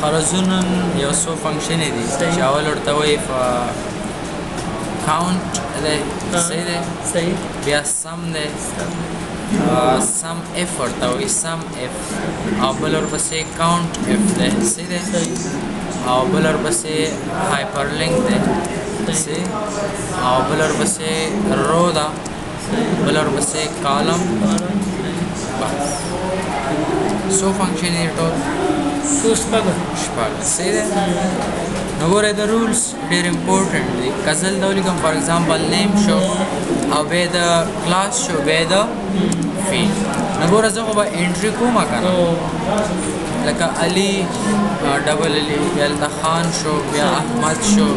خرزون یو څو فنکشن دي چې اول ورته وایي count دی صحیح دی صحیح بیا sum دی sum f ورته وایي sum f او بل ورپسې count f دی صحیح دی صحیح او بل ورپسې hyperlink دی صحیح او بل ورپسې row ده بل ورپسې column بس څو فنکشن دي ټول څو شپږ صحیح دی نو ګوره د رولس ډېر امپورټنټ دي که زه دلته ولیکم فار اګزامپل نیم شو او بیا د کلاس شو بیا د فی نو ګوره زه خو به انټري کوم که نه لکه علي ډبل علي بیا هلته خان شو بیا احمد شو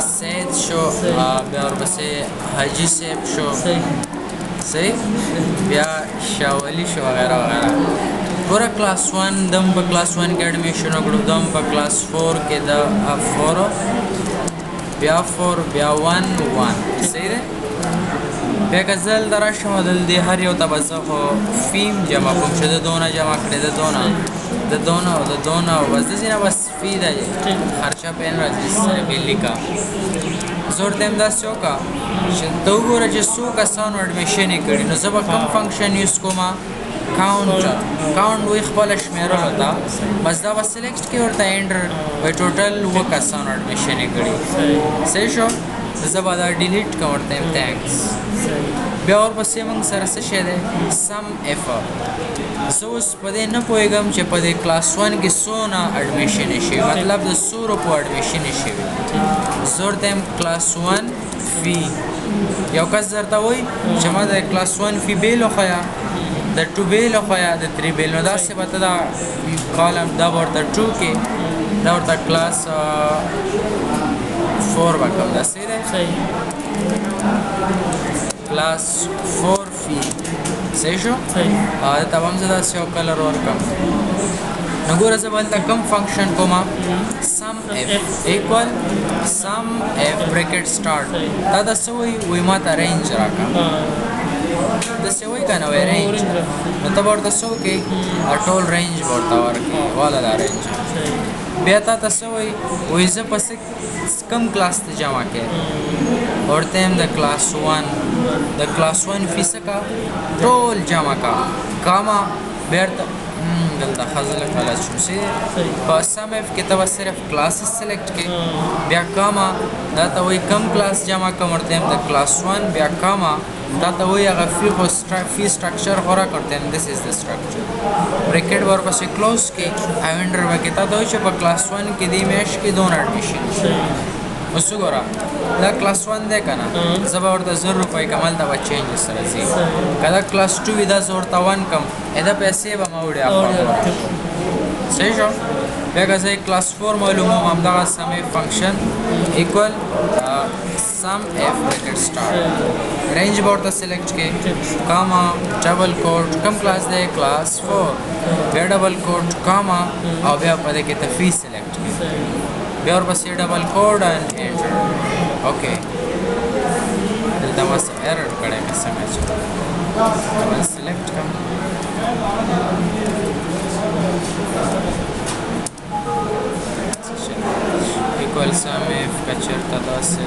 سید شو بیا ورپسې حاجي صاحب شو صحیح بیا شاه ولی شو وغیره وغیره ګوره کلاس 1 دم په کلاس 1 کې اډمیشن وکړو دم په کلاس 4 کې د 4 بیا 4 بیا 1 1 صحیح دی بیا که زه دلته راشم دلته هر یو ته به زه خو فیم جمع کوم چې د دونه جمع کړې د دونه او د دونه او بس داسې نه بس فی ده خرچه پې نه راځي صحیح لیکه زه ورته هم داسې وکړه چې ته وګوره چې څو کسانو اډمیشن یې کړي نو زه به کوم فنکشن یوز کوم count وی خپل شمیرلو ته بس دا به سلیکټ کې ورته انټر وای ټوټل اووه کسانو اډمیشن یې کړي صحیح شو زه به دا ډیلیټ کوم ورته یم تھینکس بیا ورپسې موږ سره څه شی دی سم اف زه اوس په دې نه پوهېږم چې په دې کلاس 1 کې څونه اډمیشن یې شوي مطلب د څو روپو اډمیشن یې شوي زه ورته یم کلاس 1 فی یو کس درته وایي چې ما د کلاس 1 فی بیل وښیه د 2 بیل وښیه د 3 بیل نو داسې به ته دا کالم دا به ورته 2 کې دا ورته کلاس 4 به کوم دا صحیح دی کلاس 4 فی صحیح شو دلته به هم زه داسې یو کلر ورکړم نو ګوره زه به هلته کوم فنکشن کوم سم اف ایکول سم اف بریکټ سټارټ دا د څه وایي وایي ما ته رینج راکړه داسې وایي که نه وایي رینج نو ته به ورته څه وکړې ټول رینج به ورته ورکړې واله دا رینج بیا تا ته څه وایي وایي زه په کم کلاس ته جمع کړې ورته یم د کلاس 1 د کلاس 1 فی څه کا ټول جمع کا کاما بیا ورته دلته ښځه غلط شو په سم اف کې ته به صرف کلاسز سلیکټ کړې بیا کاما دا ته وایي کم کلاس جمع کړم ورته یم د کلاس 1 بیا کاما دا ته وایي هغه فی سټرکچر خو راکړته یم دس از د سټرکچر بریکټ به ورپسې کلوز کړې او انټر به کړې تا ته وایي چې په کلاس 1 کې دې میاشت کې دونه اډمیشن اوس وګوره دا کلاس 1 دی که نه زه به ورته 1000 روپۍ کم هلته به چینج سره ځي که دا کلاس 2 وي دا زه ورته 1 کم دا پیسې به ما وړي صحیح شو بیا که زه کلاس 4 معلوموم همدغه سم فنکشن ایکول سم اف بریکټ سټارټ رینج به ورته سلیکټ کړې کاما ډبل کوټ کم کلاس دی کلاس 4 بیا ډبل کوټ کاما او بیا په دې کې ته فی سلیکټ کړې بیا ورپسې ډبل کوډ اینډ انټر اوکې دلته ما څه ایرر کړی مې سمج دا سلیکټ کړم ایکوال سم اف که چېرته داسې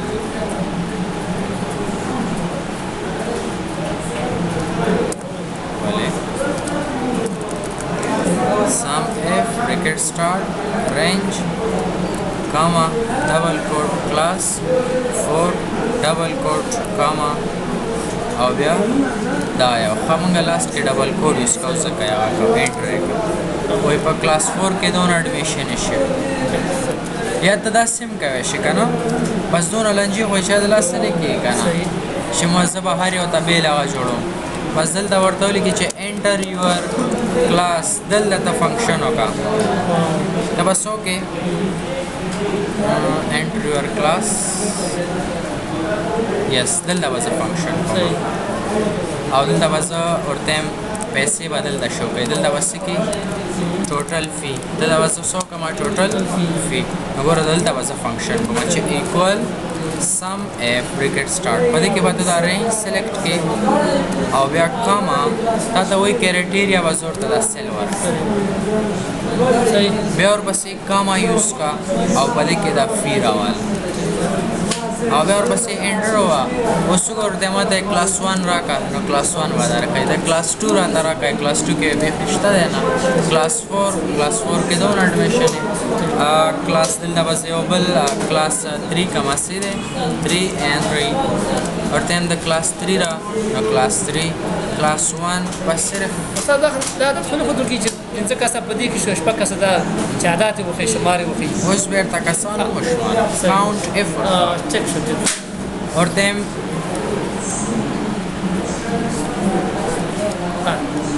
ولې sum f bracket start range comma double quote class 4 double quote comma او بیا دا یو خمنګ لاست کې ډبل کوډ یوز کوو ځکه یو انټر وای په کلاس 4 کې دونه اډمیشن شي یا ته داسې هم کوی شي که نه بس دونه لنجې خو چا د لاسه نه کېږي که نه چې مذهب هر یو ته بېل هغه جوړوم بس دلته ورته ولیکي چې انټر یور کلاس دلته ته فنکشن وکړه ته بس وکې انټر یور کلاس یس دلته به زه فنکشن کوم او دلته به زه ورته پیسې به دلته شو کوي دلته به څه کړي ټوټل فی دلته به زه څه وکړم ټوټل فی نو ګوره دلته به زه فنکشن کوم چې ایکوال सम F bracket start पदे के बाद दा range select के او بیا کاما تا ته وای کرایټیریا وزور ته سیل ورک صحیح بیا ورپسې کاما یوز کا او پدې کې دا فی راوال او بیا ورپسې انټر وا اوس ورته ماته کلاس 1 راکا نو کلاس 1 ودا راکای دا کلاس 2 را راکای کلاس 2 کې به پښته ده نه کلاس 4 کې دون اډمیشن کلاس دلته بس یو بل کلاس 3 کما سي ده 3 and 3 ورته هم د کلاس 3 را نو کلاس 3 کلاس 1 بس صرف استاد دا د خپل خود کې چې انځه کاسه پدې کې شو شپه کاسه دا چادات وخی شمارې وخی اوس بیرته کسانو مشمار کاونټ اف چک شو ورته هم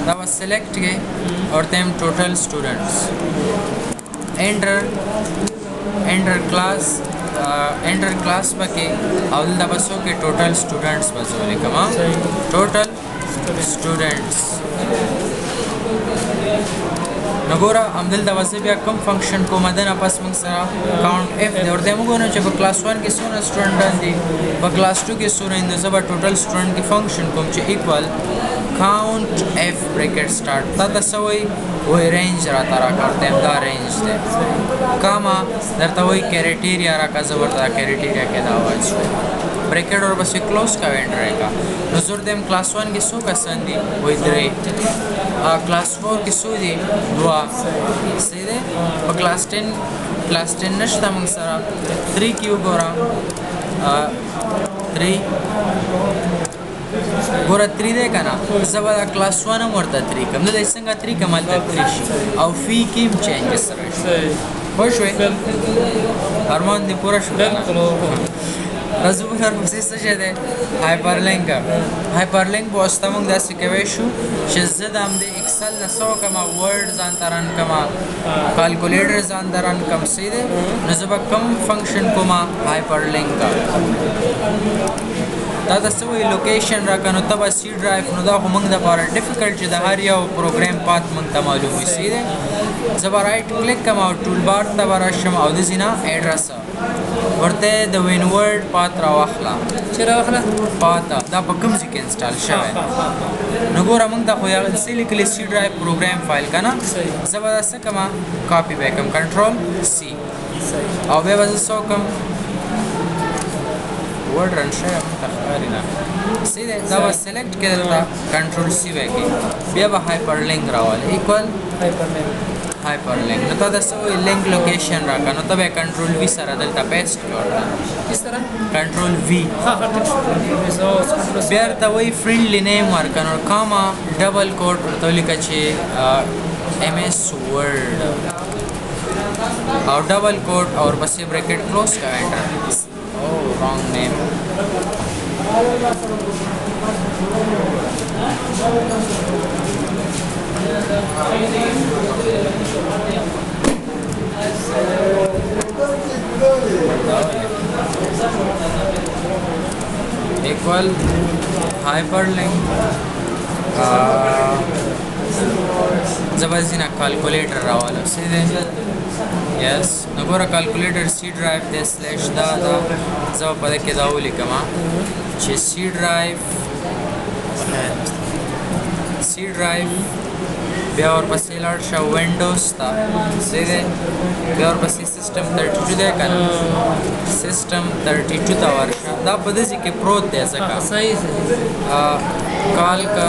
دا was select गए और them total students enter class बके अवल दा बसो के total students बसो ले कमा total students नगोरा अमदल दा वसे बया कम फंक्शन को मदन आपस में सरा काउंट एफ दे और देमो को न चे क्लास 1 के सोना स्टूडेंट दी व क्लास 2 के सोना इन सब टोटल स्टूडेंट की फंक्शन को चे equal count F bracket start ता तसोई वो रेंज रा तारा करते हैं दा रेंज दे कामा दरता वही क्राइटेरिया रा का जबरदस्त क्राइटेरिया के दावा है ब्रैकेट और बस क्लोज का एंटर रहेगा नजर देम क्लास 1 की सो का संदी वही दरे क्लास 4 की सो दी दुआ सीधे और क्लास 10 नश्ता मंग सरा 3 की गोरा 3 गोरा 3 दे कना जबा क्लास 1 मरता 3 कम दे संगा 3 कमाल तक 3 और फी की चेंजेस रहे खुश हुए अरमान दे पूरा शुक्र रजू पर मुझसे शده हाइपरलिंक واسطه موږ داسې کوي شو چې زه د دې اکسل نسو کما ورډ ځان تران کما کیلکولیټر ځان تران کم سیده نو زه به کم فنکشن کوما هایپرلینک دا د سوي لوکیشن راکنو تبا سی ډرایو نو دا موږ د لپاره ډیفیکلټ چې د هر یو پروګرام پات موږ ته معلوم وي سیده زه رائټ کلیک کوم او ټول بار ته ورشم او د زینا اډرس ورته د وین ورډ پات راوخلا چې راوخلا پات دا په کوم ځای کې انسټال شوی نو ګوره موږ د خو یو سلیکل سی ډرایو پروګرام فایل کنه زبردست کما کاپی بیکم کنټرول سی او به وځ سو کوم ورډ رن شوی متخارینا سیده دا و سلیکټ کړل دا کنټرول سی وکي بیا به هایپرلینک راول ایکوال هایپرلینک نو تا د سوي لینک لوکیشن راکا نو ته به کنټرول وی سره دلته پیسټ کړل اس طرح کنټرول وی ها بیا ته وی فرندلی نیم ورکنو کاما ډبل کوټ ورته لیکه چې ایم ایس ورډ او ډبل کوټ اور بس ब्रैकेट क्लोज का एंटर ओह रॉन्ग नेम इक्वल हाइपरलिंक जबरदस्ती ना कैलकुलेटर रावाला सीधे यस नगोरा कैलकुलेटर सी ड्राइव दे स्लैश दा जब पता के दाउली कमा चे C drive بیا ورپسې لاړ شه وینډوز ته سیده بیا ورپسې سیسټم 32 دی کنه سیسټم 32 ته ورشه دا په دې کې پروت دی ځکه صحیح کال کا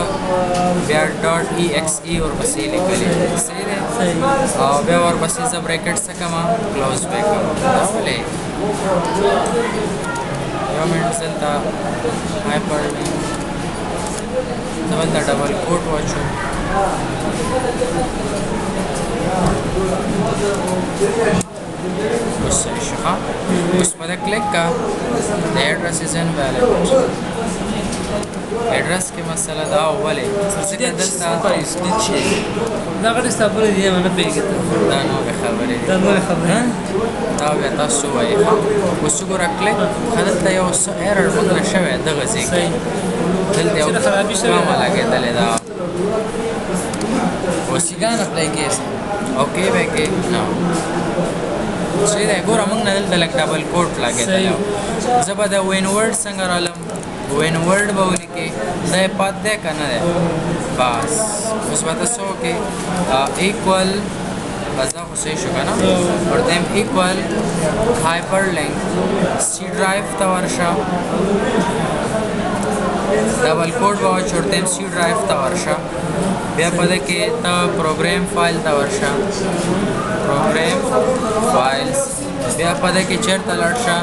بیا ډاٹ ای ایکس ای ورپسې لیکلی سیده او بیا ورپسې ز بریکټ څخه ما کلوز بیک دا ولې یو منټ سنتا هایپر زبلتا ډبل کوټ واچو بس شخا بس پدا کلک کا the address is invalid address के मसला दा ओवले څنګه دلته چې دا غړي ستاسو دی نه پیګته دا نو خبرې دا نو خبره دا به تاسو وایي اوس ګور کلیک خدلته یو ایرر مونږ شوه دغه ځای دلته یو خرابې شوه ما لګیدل دا اوس څنګه پلی کیس اوکې به کې نو صحیح دی ګوره موږ نه دلته لږ ډبل کوټ لګېدلی و زه به د وین ورډ څنګه رالم وین ورډ به ولیکې دا یې پات دی که نه دی بس اوس به ته څه وکړې ایکول بس دا خو صحیح شو که نه ورته یم ایکول هایپر لینک سی ډرایو ته ورشه ډبل کوډ به واچ ورته یم سی ډرایو ته ورشه بیا په دې کې ته پروګرام فایل ته ورشه پروګرام فایلز بیا په دې کې چېرته لاړ شه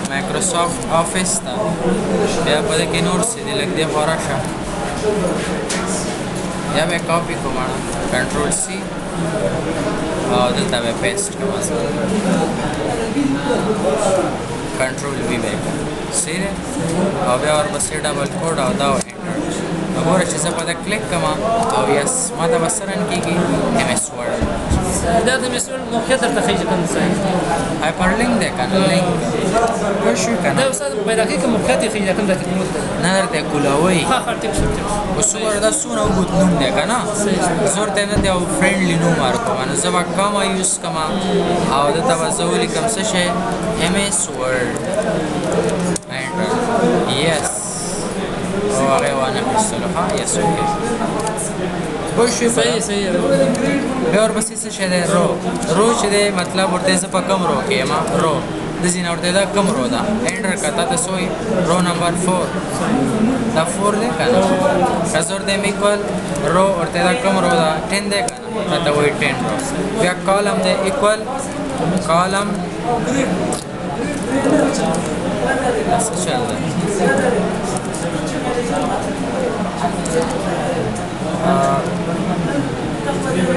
مایکروسافټ آفیس ته بیا په دې کې نور څه دي لږ دې خوا راشه یا به کاپي کوم کنټرول سی او دلته به پیسټ کوم کنټرول وی به کوم صحیح دی او بیا ورپسې ډبل کوډ او دا انټر وګوره چې زه په ده کلیک کوم او یس ما ته به څه رن کېږي ایم ایس ورډ دا د مسول موقعیت درته ښیي چې کوم ځای هایپر لینک دی که نه لینک پوه شوې که دا نه استاد پیدا کوي که موقعیت یې ښیي دا کوم ځای کې موږ نه درته کولاوئ ښه ښه ټیک شو ټیک شو اوس وګوره دا څومره اوږد نوم دی که نه زه ورته نه دی یو فرینډلي نوم ورکوم نو زه به کمه یوز کوم او دلته به زه ولیکم څه شی ایم ایس ورډ انټر یس او هغې وانه اخیستلو ښه یس اوکې پوه شوې صحیح صحیح بیا ورپسې څه شی دی رو چې دی مطلب ورته زه په کم رو کې یم رو د ځینې ورته دا کم رو ده انټر که تا ته څه وایي رو نمبر 4 دا 4 دی که نه که زه ورته یم ایکول رو ورته دا کم رو ده 10 دی که نه تا ته وایي 10 رو بیا کالم دی ایکول کالم څه چل دی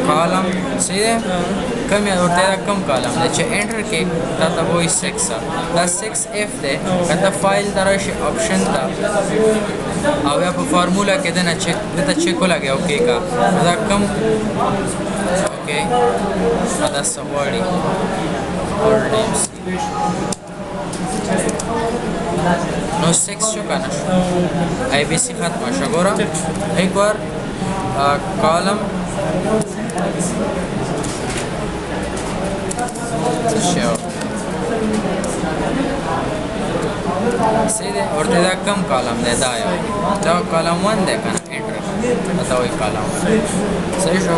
کالم صحیح دی کم یا ورته دا کم کالم دی چې انټر کې دا ته وایي 6 دا 6F دی که ته فایل ته راشي آپشن ته او بیا په فارموله کې دنه دته چیک ولګې اوکې کا دا کم اوکې دا څه غواړي ورډ نیمز نو 6 شو که نه شو آی بی سی ختمه شو ګوره ایک بار کالم صحیح دی ورته دا کم کالم دی دا یو دا کالم 1 دی که نه انټر دا ته وایي کالم صحیح شو